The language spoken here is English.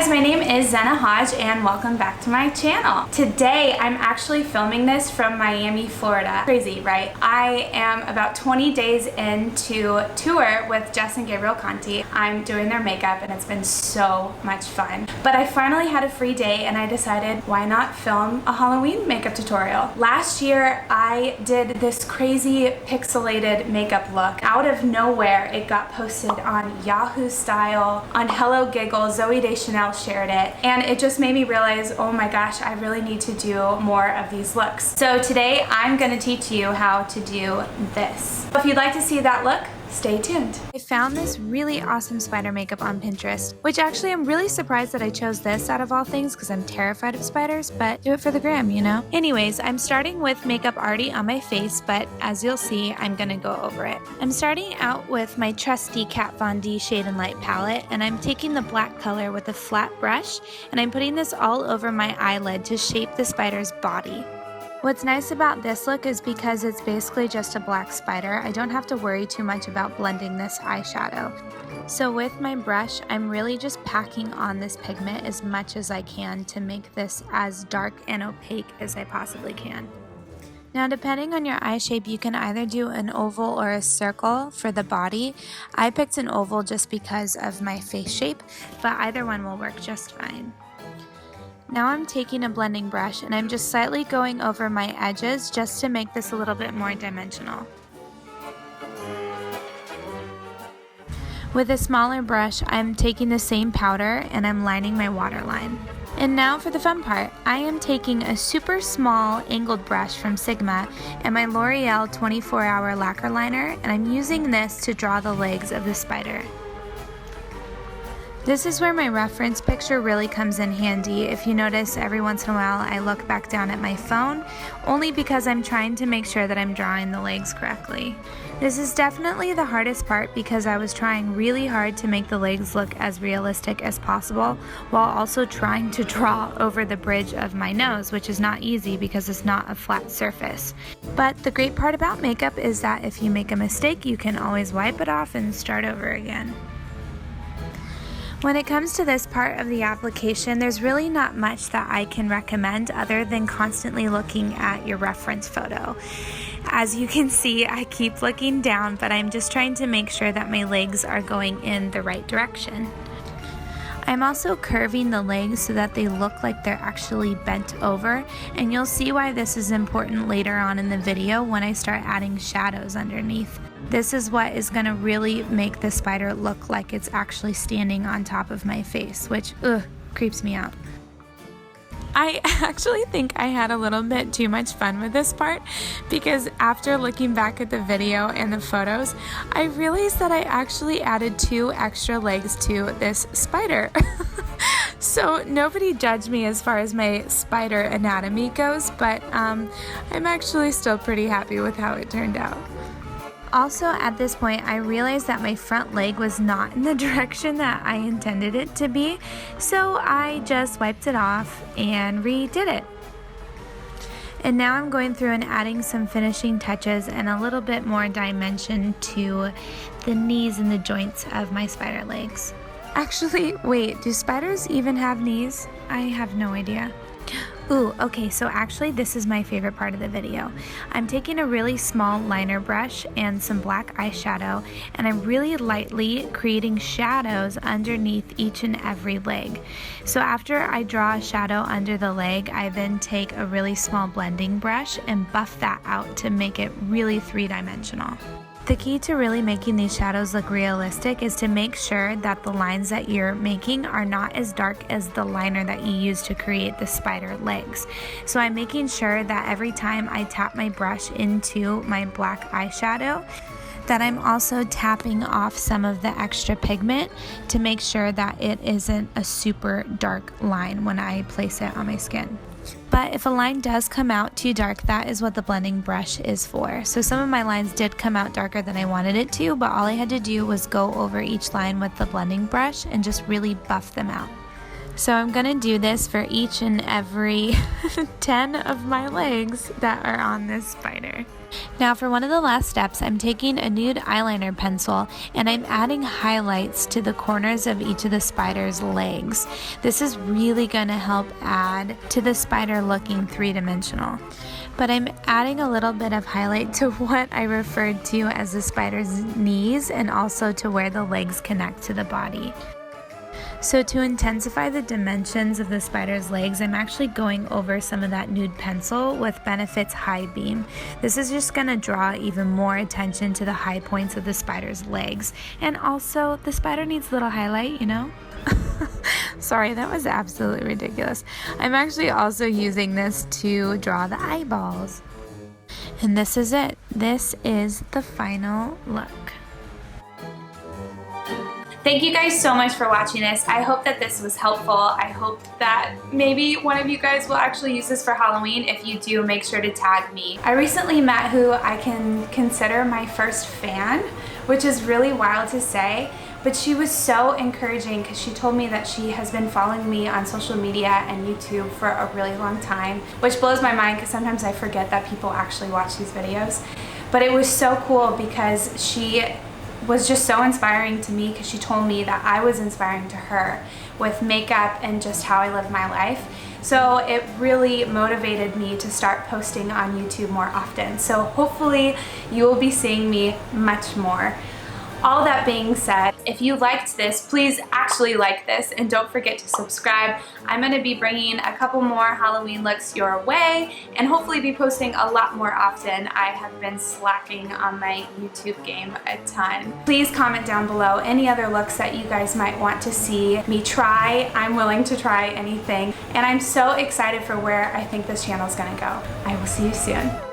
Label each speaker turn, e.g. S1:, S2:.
S1: guys, my name is Zenna Hodge and welcome back to my channel. Today I'm actually filming this from Miami, Florida. Crazy, right? I am about 20 days into tour with Jess and Gabriel Conti. I'm doing their makeup and it's been so much fun. But I finally had a free day and I decided why not film a Halloween makeup tutorial. Last year I did this crazy pixelated makeup look. Out of nowhere it got posted on Yahoo Style, on Hello Giggle, Zoe Chanel shared it, and it just made me realize, oh my gosh, I really need to do more of these looks. So today I'm going to teach you how to do this. If you'd like to see that look, stay tuned. I found this really awesome spider makeup on Pinterest, which actually I'm really surprised that I chose this out of all things because I'm terrified of spiders, but do it for the gram, you know? Anyways, I'm starting with makeup already on my face, but as you'll see, I'm gonna go over it. I'm starting out with my trusty Kat Von D Shade and Light palette, and I'm taking the black color with a flat brush, and I'm putting this all over my eyelid to shape the spider's body. What's nice about this look is because it's basically just a black spider, I don't have to worry too much about blending this eyeshadow. So with my brush, I'm really just packing on this pigment as much as I can to make this as dark and opaque as I possibly can. Now depending on your eye shape, you can either do an oval or a circle for the body. I picked an oval just because of my face shape, but either one will work just fine. Now I'm taking a blending brush and I'm just slightly going over my edges just to make this a little bit more dimensional. With a smaller brush, I'm taking the same powder and I'm lining my waterline. And now for the fun part, I am taking a super small angled brush from Sigma and my L'Oreal 24-hour lacquer liner, and I'm using this to draw the legs of the spider. This is where my reference picture really comes in handy. If you notice, every once in a while I look back down at my phone, only because I'm trying to make sure that I'm drawing the legs correctly. This is definitely the hardest part because I was trying really hard to make the legs look as realistic as possible while also trying to draw over the bridge of my nose, which is not easy because it's not a flat surface. But the great part about makeup is that if you make a mistake, you can always wipe it off and start over again. When it comes to this part of the application, there's really not much that I can recommend other than constantly looking at your reference photo. As you can see, I keep looking down, but I'm just trying to make sure that my legs are going in the right direction. I'm also curving the legs so that they look like they're actually bent over, and you'll see why this is important later on in the video when I start adding shadows underneath. This is what is going to really make the spider look like it's actually standing on top of my face, which creeps me out. I actually think I had a little bit too much fun with this part because after looking back at the video and the photos, I realized that I actually added 2 extra legs to this spider. So nobody judged me as far as my spider anatomy goes, but I'm actually still pretty happy with how it turned out. Also, at this point, I realized that my front leg was not in the direction that I intended it to be, so I just wiped it off and redid it. And now I'm going through and adding some finishing touches and a little bit more dimension to the knees and the joints of my spider legs. Actually, wait, do spiders even have knees? I have no idea. Ooh, okay, so actually this is my favorite part of the video. I'm taking a really small liner brush and some black eyeshadow, and I'm really lightly creating shadows underneath each and every leg. So after I draw a shadow under the leg, I then take a really small blending brush and buff that out to make it really three-dimensional. The key to really making these shadows look realistic is to make sure that the lines that you're making are not as dark as the liner that you use to create the spider legs. So I'm making sure that every time I tap my brush into my black eyeshadow, that I'm also tapping off some of the extra pigment to make sure that it isn't a super dark line when I place it on my skin. But if a line does come out too dark, that is what the blending brush is for. So some of my lines did come out darker than I wanted it to, but all I had to do was go over each line with the blending brush and just really buff them out. So I'm gonna do this for each and every 10 of my legs that are on this spider. Now for one of the last steps, I'm taking a nude eyeliner pencil and I'm adding highlights to the corners of each of the spider's legs. This is really gonna help add to the spider looking three-dimensional. But I'm adding a little bit of highlight to what I referred to as the spider's knees and also to where the legs connect to the body. So to intensify the dimensions of the spider's legs, I'm actually going over some of that nude pencil with Benefit's High Beam. This is just going to draw even more attention to the high points of the spider's legs. And also, the spider needs a little highlight, you know? Sorry, that was absolutely ridiculous. I'm actually also using this to draw the eyeballs. And this is it. This is the final look. Thank you guys so much for watching this. I hope that this was helpful. I hope that maybe one of you guys will actually use this for Halloween. If you do, make sure to tag me. I recently met who I can consider my first fan, which is really wild to say, but she was so encouraging because she told me that she has been following me on social media and YouTube for a really long time, which blows my mind because sometimes I forget that people actually watch these videos. But it was so cool because she was just so inspiring to me because she told me that I was inspiring to her with makeup and just how I live my life. So it really motivated me to start posting on YouTube more often. So hopefully you will be seeing me much more. All that being said, if you liked this, please actually like this and don't forget to subscribe. I'm going to be bringing a couple more Halloween looks your way and hopefully be posting a lot more often. I have been slacking on my YouTube game a ton. Please comment down below any other looks that you guys might want to see me try. I'm willing to try anything and I'm so excited for where I think this channel is going to go. I will see you soon.